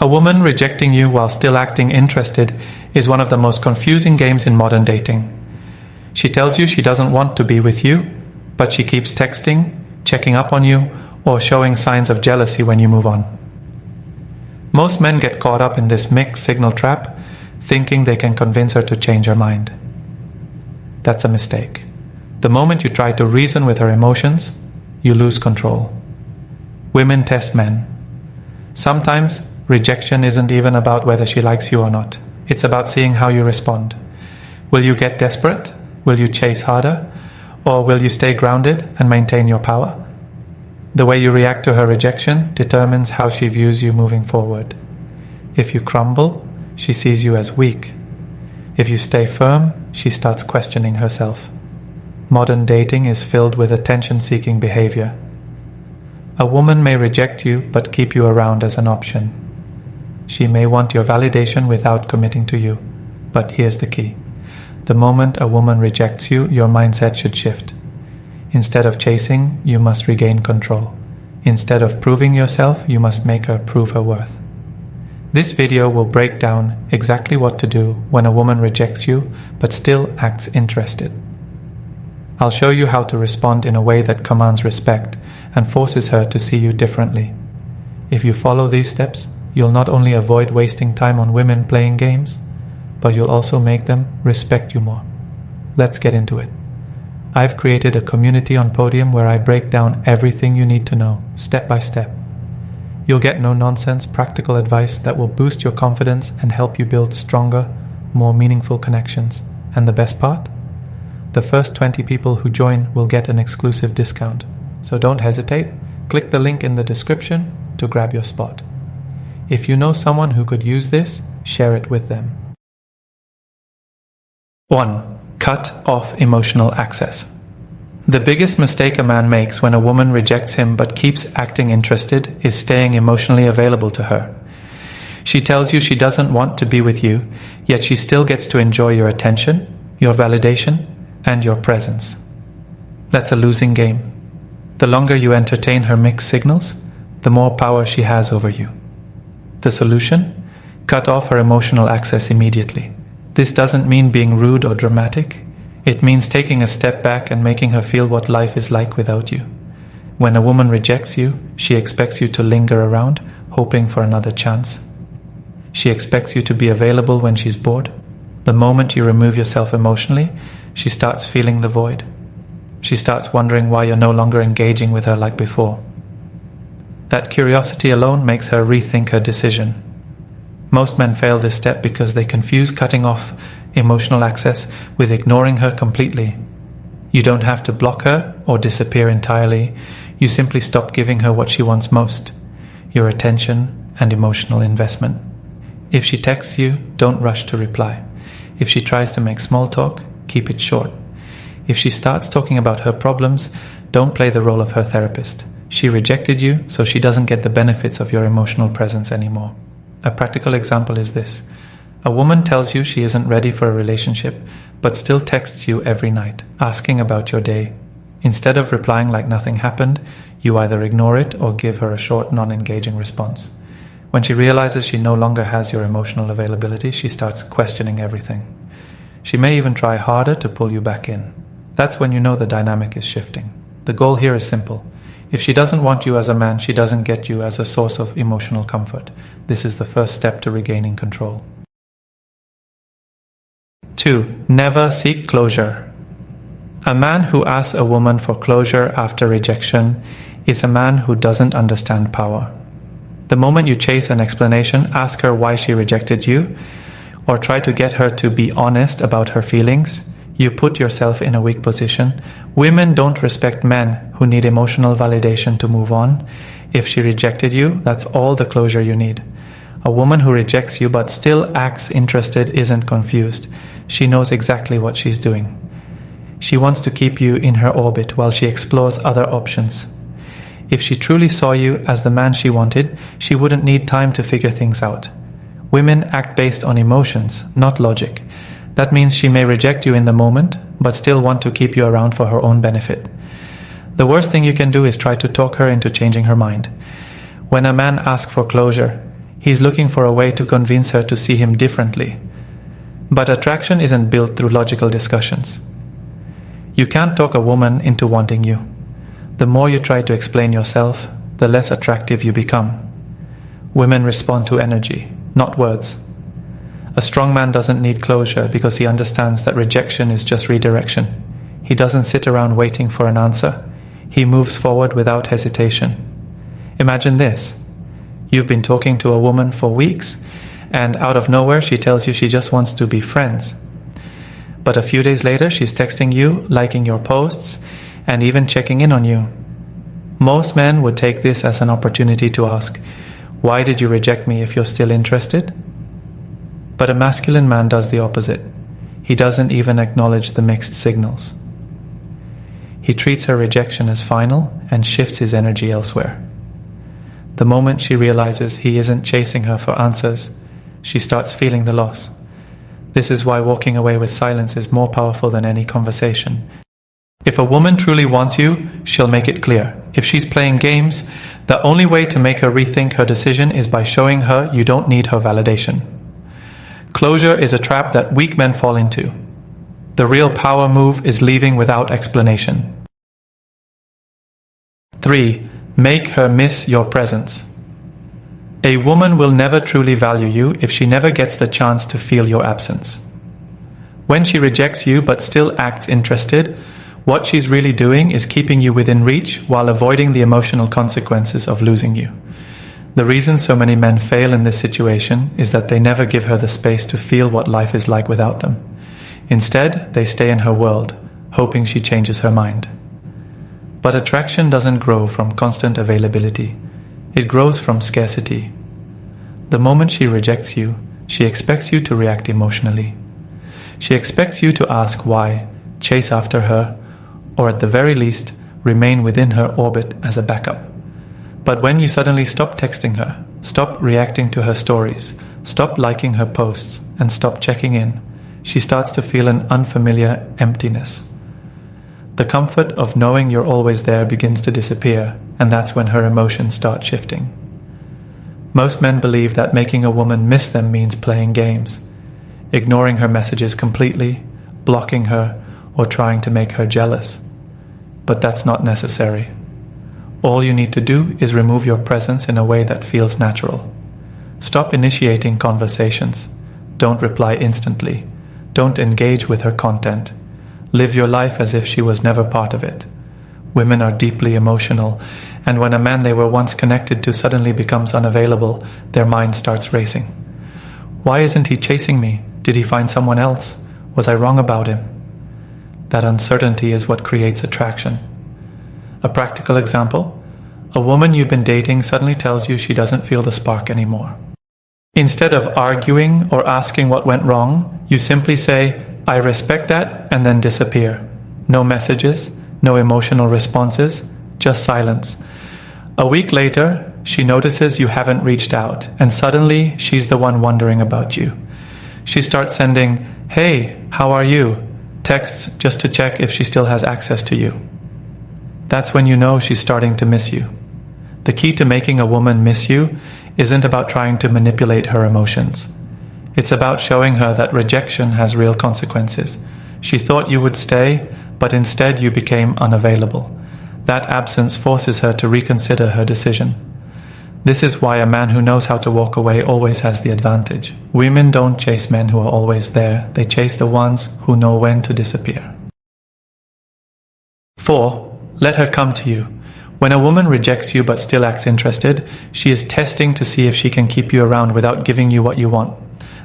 A woman rejecting you while still acting interested is one of the most confusing games in modern dating. She tells you she doesn't want to be with you, but she keeps texting, checking up on you, or showing signs of jealousy when you move on. Most men get caught up in this mixed signal trap, thinking they can convince her to change her mind. That's a mistake. The moment you try to reason with her emotions, you lose control. Women test men. Sometimes, rejection isn't even about whether she likes you or not. It's about seeing how you respond. Will you get desperate? Will you chase harder? Or will you stay grounded and maintain your power? The way you react to her rejection determines how she views you moving forward. If you crumble, she sees you as weak. If you stay firm, she starts questioning herself. Modern dating is filled with attention-seeking behavior. A woman may reject you but keep you around as an option. She may want your validation without committing to you. But here's the key. The moment a woman rejects you, your mindset should shift. Instead of chasing, you must regain control. Instead of proving yourself, you must make her prove her worth. This video will break down exactly what to do when a woman rejects you but still acts interested. I'll show you how to respond in a way that commands respect and forces her to see you differently. If you follow these steps, you'll not only avoid wasting time on women playing games, but you'll also make them respect you more. Let's get into it. I've created a community on Podium where I break down everything you need to know, step by step. You'll get no-nonsense, practical advice that will boost your confidence and help you build stronger, more meaningful connections. And the best part? The first 20 people who join will get an exclusive discount. So don't hesitate, click the link in the description to grab your spot. If you know someone who could use this, share it with them. 1. Cut off emotional access. The biggest mistake a man makes when a woman rejects him but keeps acting interested is staying emotionally available to her. She tells you she doesn't want to be with you, yet she still gets to enjoy your attention, your validation, and your presence. That's a losing game. The longer you entertain her mixed signals, the more power she has over you. The solution? Cut off her emotional access immediately. This doesn't mean being rude or dramatic. It means taking a step back and making her feel what life is like without you. When a woman rejects you, she expects you to linger around, hoping for another chance. She expects you to be available when she's bored. The moment you remove yourself emotionally, she starts feeling the void. She starts wondering why you're no longer engaging with her like before. That curiosity alone makes her rethink her decision. Most men fail this step because they confuse cutting off emotional access with ignoring her completely. You don't have to block her or disappear entirely. You simply stop giving her what she wants most, your attention and emotional investment. If she texts you, don't rush to reply. If she tries to make small talk, keep it short. If she starts talking about her problems, don't play the role of her therapist. She rejected you, so she doesn't get the benefits of your emotional presence anymore. A practical example is this. A woman tells you she isn't ready for a relationship, but still texts you every night, asking about your day. Instead of replying like nothing happened, you either ignore it or give her a short, non-engaging response. When she realizes she no longer has your emotional availability, she starts questioning everything. She may even try harder to pull you back in. That's when you know the dynamic is shifting. The goal here is simple. If she doesn't want you as a man, she doesn't get you as a source of emotional comfort. This is the first step to regaining control. 2. Never seek closure. A man who asks a woman for closure after rejection is a man who doesn't understand power. The moment you chase an explanation, ask her why she rejected you, or try to get her to be honest about her feelings, you put yourself in a weak position. Women don't respect men who need emotional validation to move on. If she rejected you, that's all the closure you need. A woman who rejects you but still acts interested isn't confused. She knows exactly what she's doing. She wants to keep you in her orbit while she explores other options. If she truly saw you as the man she wanted, she wouldn't need time to figure things out. Women act based on emotions, not logic. That means she may reject you in the moment, but still want to keep you around for her own benefit. The worst thing you can do is try to talk her into changing her mind. When a man asks for closure, He's looking for a way to convince her to see him differently. But attraction isn't built through logical discussions. You can't talk a woman into wanting you. The more you try to explain yourself, the less attractive you become. Women respond to energy, not words. A strong man doesn't need closure because he understands that rejection is just redirection. He doesn't sit around waiting for an answer. He moves forward without hesitation. Imagine this. You've been talking to a woman for weeks, and out of nowhere she tells you she just wants to be friends. But a few days later she's texting you, liking your posts, and even checking in on you. Most men would take this as an opportunity to ask, "Why did you reject me if you're still interested?" But a masculine man does the opposite. He doesn't even acknowledge the mixed signals. He treats her rejection as final and shifts his energy elsewhere. The moment she realizes he isn't chasing her for answers, she starts feeling the loss. This is why walking away with silence is more powerful than any conversation. If a woman truly wants you, she'll make it clear. If she's playing games, the only way to make her rethink her decision is by showing her you don't need her validation. Closure is a trap that weak men fall into. The real power move is leaving without explanation. 3. Make her miss your presence. A woman will never truly value you if she never gets the chance to feel your absence. When she rejects you but still acts interested, what she's really doing is keeping you within reach while avoiding the emotional consequences of losing you. The reason so many men fail in this situation is that they never give her the space to feel what life is like without them. Instead, they stay in her world, hoping she changes her mind. But attraction doesn't grow from constant availability. It grows from scarcity. The moment she rejects you, she expects you to react emotionally. She expects you to ask why, chase after her, or at the very least, remain within her orbit as a backup. But when you suddenly stop texting her, stop reacting to her stories, stop liking her posts, and stop checking in, she starts to feel an unfamiliar emptiness. The comfort of knowing you're always there begins to disappear, and that's when her emotions start shifting. Most men believe that making a woman miss them means playing games, ignoring her messages completely, blocking her, or trying to make her jealous. But that's not necessary. All you need to do is remove your presence in a way that feels natural. Stop initiating conversations. Don't reply instantly. Don't engage with her content. Live your life as if she was never part of it. Women are deeply emotional, and when a man they were once connected to suddenly becomes unavailable, their mind starts racing. Why isn't he chasing me? Did he find someone else? Was I wrong about him? That uncertainty is what creates attraction. A practical example: a woman you've been dating suddenly tells you she doesn't feel the spark anymore. Instead of arguing or asking what went wrong, you simply say, "I respect that," and then disappear. No messages, no emotional responses, just silence. A week later, she notices you haven't reached out, and suddenly she's the one wondering about you. She starts sending, "Hey, how are you?" texts just to check if she still has access to you. That's when you know she's starting to miss you. The key to making a woman miss you isn't about trying to manipulate her emotions. It's about showing her that rejection has real consequences. She thought you would stay, but instead you became unavailable. That absence forces her to reconsider her decision. This is why a man who knows how to walk away always has the advantage. Women don't chase men who are always there. They chase the ones who know when to disappear. 4. Let her come to you. When a woman rejects you but still acts interested, she is testing to see if she can keep you around without giving you what you want.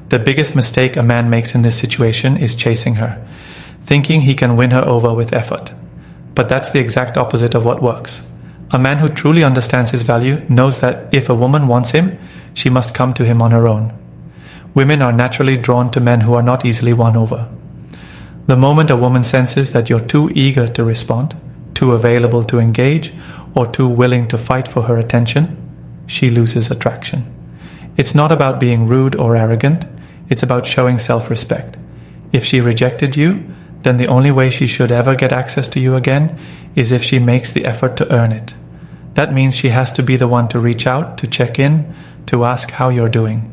The biggest mistake a man makes in this situation is chasing her, thinking he can win her over with effort. But that's the exact opposite of what works. A man who truly understands his value knows that if a woman wants him, she must come to him on her own. Women are naturally drawn to men who are not easily won over. The moment a woman senses that you're too eager to respond, too available to engage, or too willing to fight for her attention, she loses attraction. It's not about being rude or arrogant, it's about showing self-respect. If she rejected you, then the only way she should ever get access to you again is if she makes the effort to earn it. That means she has to be the one to reach out, to check in, to ask how you're doing.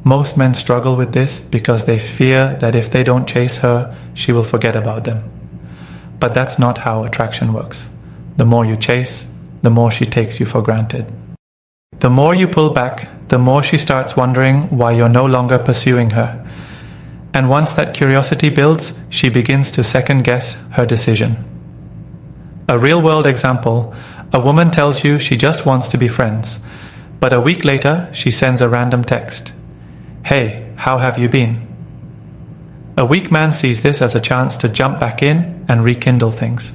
Most men struggle with this because they fear that if they don't chase her, she will forget about them. But that's not how attraction works. The more you chase, the more she takes you for granted. The more you pull back, the more she starts wondering why you're no longer pursuing her. And once that curiosity builds, she begins to second-guess her decision. A real-world example, a woman tells you she just wants to be friends, but a week later she sends a random text. "Hey, how have you been?" A weak man sees this as a chance to jump back in and rekindle things.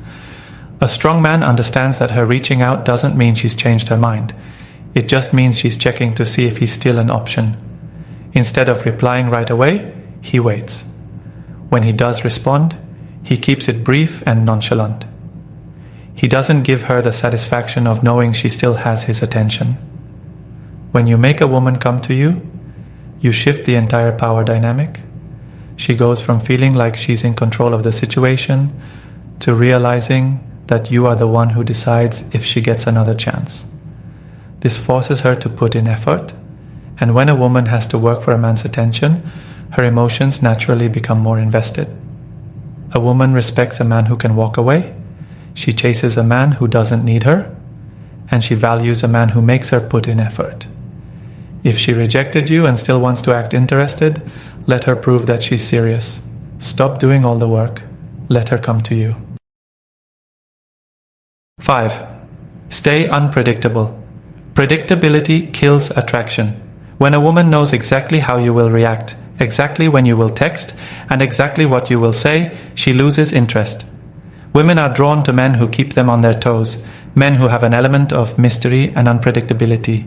A strong man understands that her reaching out doesn't mean she's changed her mind. It just means she's checking to see if he's still an option. Instead of replying right away, he waits. When he does respond, he keeps it brief and nonchalant. He doesn't give her the satisfaction of knowing she still has his attention. When you make a woman come to you, you shift the entire power dynamic. She goes from feeling like she's in control of the situation to realizing that you are the one who decides if she gets another chance. This forces her to put in effort, and when a woman has to work for a man's attention, her emotions naturally become more invested. A woman respects a man who can walk away, she chases a man who doesn't need her, and she values a man who makes her put in effort. If she rejected you and still wants to act interested, let her prove that she's serious. Stop doing all the work. Let her come to you. 5. Stay unpredictable. Predictability kills attraction. When a woman knows exactly how you will react, exactly when you will text, and exactly what you will say, she loses interest. Women are drawn to men who keep them on their toes, men who have an element of mystery and unpredictability.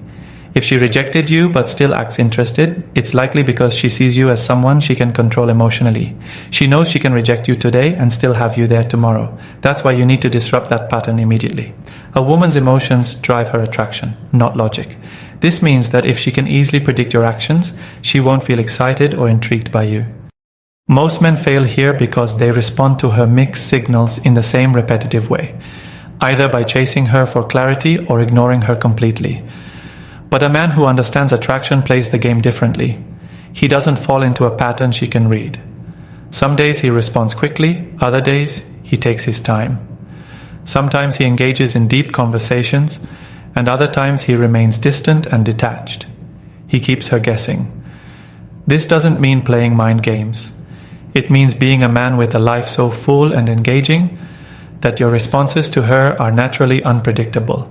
If she rejected you but still acts interested, it's likely because she sees you as someone she can control emotionally. She knows she can reject you today and still have you there tomorrow. That's why you need to disrupt that pattern immediately. A woman's emotions drive her attraction, not logic. This means that if she can easily predict your actions, she won't feel excited or intrigued by you. Most men fail here because they respond to her mixed signals in the same repetitive way, either by chasing her for clarity or ignoring her completely. But a man who understands attraction plays the game differently. He doesn't fall into a pattern she can read. Some days he responds quickly, other days he takes his time. Sometimes he engages in deep conversations, and other times he remains distant and detached. He keeps her guessing. This doesn't mean playing mind games. It means being a man with a life so full and engaging that your responses to her are naturally unpredictable.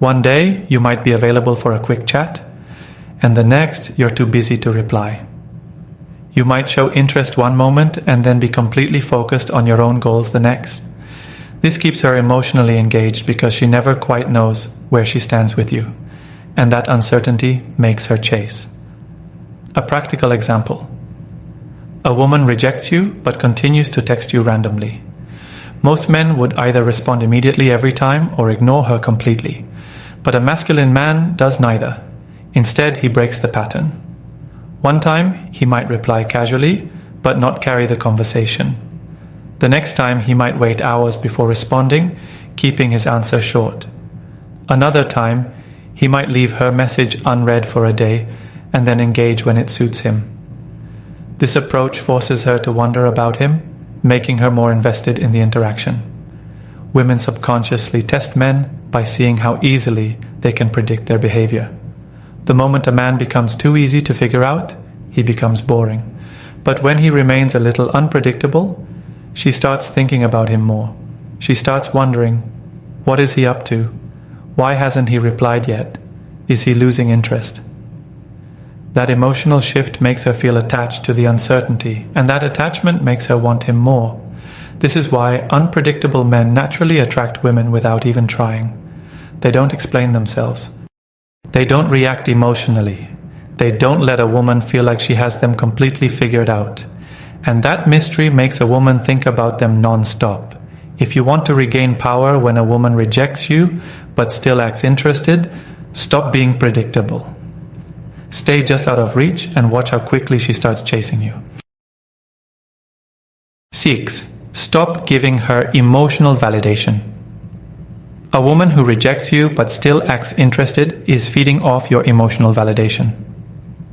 One day, you might be available for a quick chat, and the next, you're too busy to reply. You might show interest one moment and then be completely focused on your own goals the next. This keeps her emotionally engaged because she never quite knows where she stands with you, and that uncertainty makes her chase. A practical example. A woman rejects you but continues to text you randomly. Most men would either respond immediately every time or ignore her completely. But a masculine man does neither. Instead, he breaks the pattern. One time, he might reply casually, but not carry the conversation. The next time, he might wait hours before responding, keeping his answer short. Another time, he might leave her message unread for a day and then engage when it suits him. This approach forces her to wonder about him, making her more invested in the interaction. Women subconsciously test men by seeing how easily they can predict their behavior. The moment a man becomes too easy to figure out, he becomes boring. But when he remains a little unpredictable, she starts thinking about him more. She starts wondering, what is he up to? Why hasn't he replied yet? Is he losing interest? That emotional shift makes her feel attached to the uncertainty, and that attachment makes her want him more. This is why unpredictable men naturally attract women without even trying. They don't explain themselves. They don't react emotionally. They don't let a woman feel like she has them completely figured out. And that mystery makes a woman think about them non-stop. If you want to regain power when a woman rejects you but still acts interested, stop being predictable. Stay just out of reach and watch how quickly she starts chasing you. 6. Stop giving her emotional validation. A woman who rejects you but still acts interested is feeding off your emotional validation.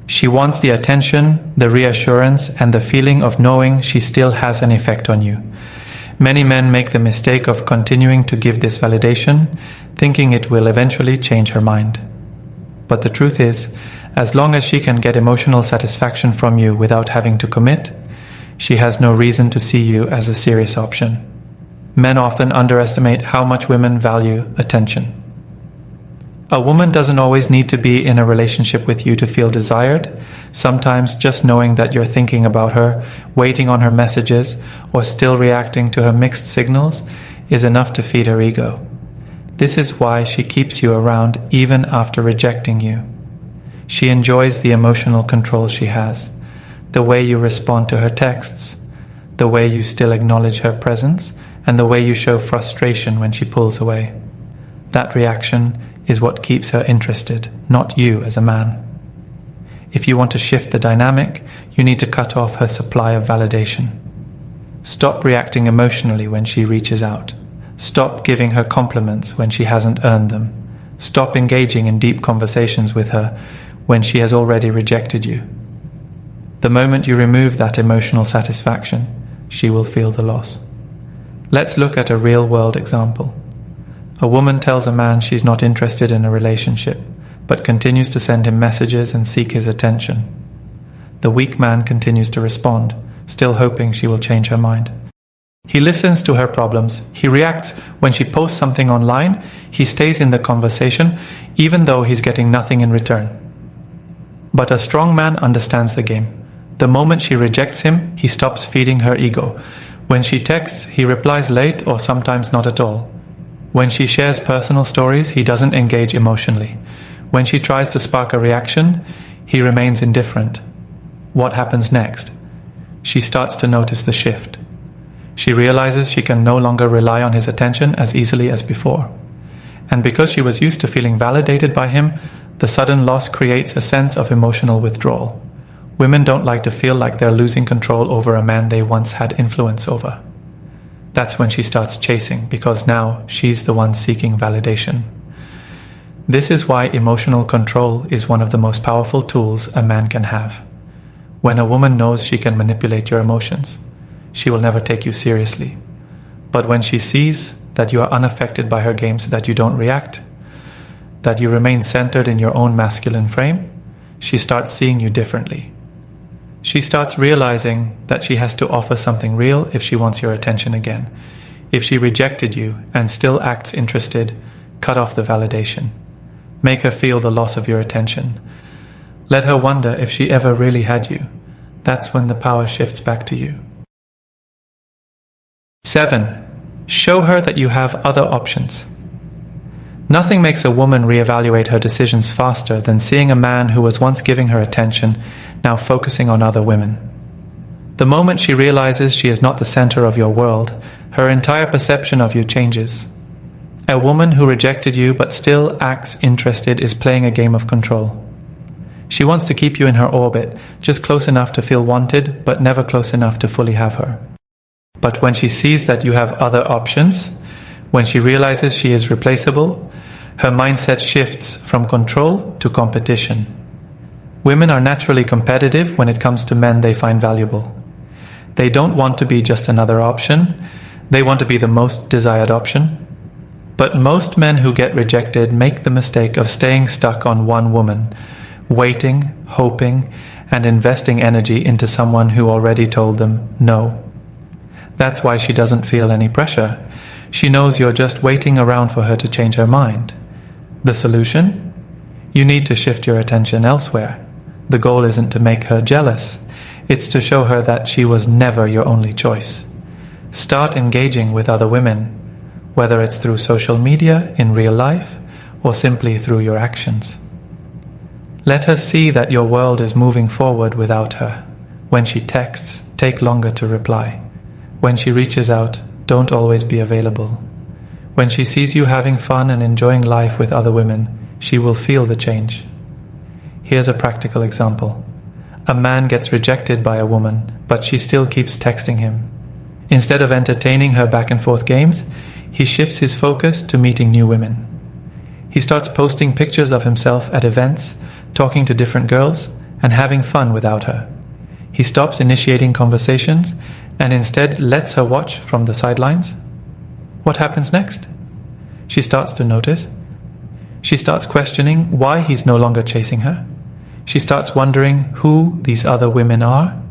She wants the attention, the reassurance, and the feeling of knowing she still has an effect on you. Many men make the mistake of continuing to give this validation, thinking it will eventually change her mind. But the truth is, as long as she can get emotional satisfaction from you without having to commit, she has no reason to see you as a serious option. Men often underestimate how much women value attention. A woman doesn't always need to be in a relationship with you to feel desired. Sometimes just knowing that you're thinking about her, waiting on her messages, or still reacting to her mixed signals is enough to feed her ego. This is why she keeps you around even after rejecting you. She enjoys the emotional control she has, the way you respond to her texts, the way you still acknowledge her presence, and the way you show frustration when she pulls away. That reaction is what keeps her interested, not you as a man. If you want to shift the dynamic, you need to cut off her supply of validation. Stop reacting emotionally when she reaches out. Stop giving her compliments when she hasn't earned them. Stop engaging in deep conversations with her when she has already rejected you. The moment you remove that emotional satisfaction, she will feel the loss. Let's look at a real-world example. A woman tells a man she's not interested in a relationship, but continues to send him messages and seek his attention. The weak man continues to respond, still hoping she will change her mind. He listens to her problems. He reacts when she posts something online. He stays in the conversation, even though he's getting nothing in return. But a strong man understands the game. The moment she rejects him, he stops feeding her ego. When she texts, he replies late or sometimes not at all. When she shares personal stories, he doesn't engage emotionally. When she tries to spark a reaction, he remains indifferent. What happens next? She starts to notice the shift. She realizes she can no longer rely on his attention as easily as before. And because she was used to feeling validated by him, the sudden loss creates a sense of emotional withdrawal. Women don't like to feel like they're losing control over a man they once had influence over. That's when she starts chasing, because now she's the one seeking validation. This is why emotional control is one of the most powerful tools a man can have. When a woman knows she can manipulate your emotions, she will never take you seriously. But when she sees that you are unaffected by her games, that you don't react, that you remain centered in your own masculine frame, she starts seeing you differently. She starts realizing that she has to offer something real if she wants your attention again. If she rejected you and still acts interested, cut off the validation. Make her feel the loss of your attention. Let her wonder if she ever really had you. That's when the power shifts back to you. 7. Show her that you have other options. Nothing makes a woman reevaluate her decisions faster than seeing a man who was once giving her attention now focusing on other women. The moment she realizes she is not the center of your world, her entire perception of you changes. A woman who rejected you but still acts interested is playing a game of control. She wants to keep you in her orbit, just close enough to feel wanted, but never close enough to fully have her. But when she sees that you have other options, when she realizes she is replaceable, her mindset shifts from control to competition. Women are naturally competitive when it comes to men they find valuable. They don't want to be just another option, they want to be the most desired option. But most men who get rejected make the mistake of staying stuck on one woman, waiting, hoping, and investing energy into someone who already told them no. That's why she doesn't feel any pressure. She knows you're just waiting around for her to change her mind. The solution? You need to shift your attention elsewhere. The goal isn't to make her jealous. It's to show her that she was never your only choice. Start engaging with other women, whether it's through social media, in real life, or simply through your actions. Let her see that your world is moving forward without her. When she texts, take longer to reply. When she reaches out, don't always be available. When she sees you having fun and enjoying life with other women, she will feel the change. Here's a practical example. A man gets rejected by a woman, but she still keeps texting him. Instead of entertaining her back and forth games, he shifts his focus to meeting new women. He starts posting pictures of himself at events, talking to different girls, and having fun without her. He stops initiating conversations and instead lets her watch from the sidelines. What happens next? She starts to notice. She starts questioning why he's no longer chasing her. She starts wondering who these other women are.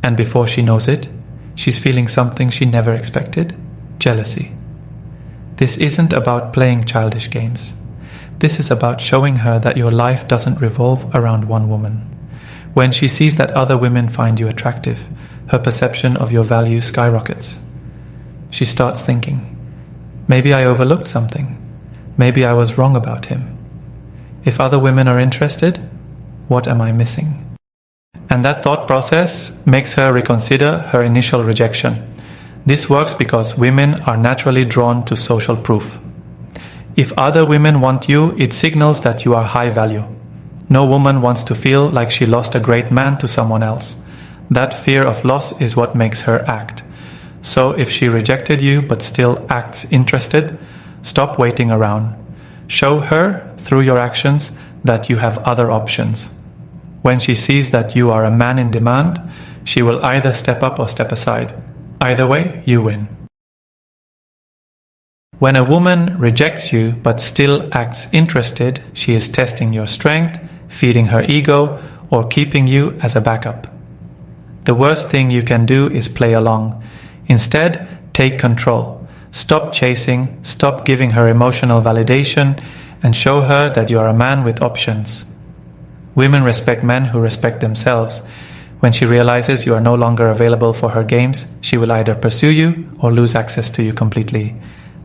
And before she knows it, she's feeling something she never expected: jealousy. This isn't about playing childish games. This is about showing her that your life doesn't revolve around one woman. When she sees that other women find you attractive, her perception of your value skyrockets. She starts thinking, maybe I overlooked something. Maybe I was wrong about him. If other women are interested, what am I missing? And that thought process makes her reconsider her initial rejection. This works because women are naturally drawn to social proof. If other women want you, it signals that you are high value. No woman wants to feel like she lost a great man to someone else. That fear of loss is what makes her act. So if she rejected you but still acts interested, stop waiting around. Show her, through your actions, that you have other options. When she sees that you are a man in demand, she will either step up or step aside. Either way, you win. When a woman rejects you but still acts interested, she is testing your strength, feeding her ego, or keeping you as a backup. The worst thing you can do is play along. Instead, take control. Stop chasing, stop giving her emotional validation, and show her that you are a man with options. Women respect men who respect themselves. When she realizes you are no longer available for her games, she will either pursue you or lose access to you completely.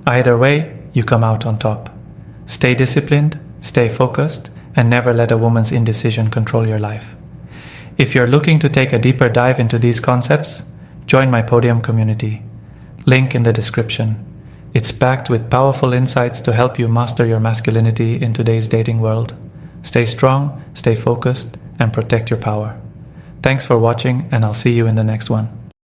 Either way, you come out on top. Stay disciplined, stay focused, and never let a woman's indecision control your life. If you're looking to take a deeper dive into these concepts, join my Podium community. Link in the description. It's packed with powerful insights to help you master your masculinity in today's dating world. Stay strong, stay focused, and protect your power. Thanks for watching, and I'll see you in the next one.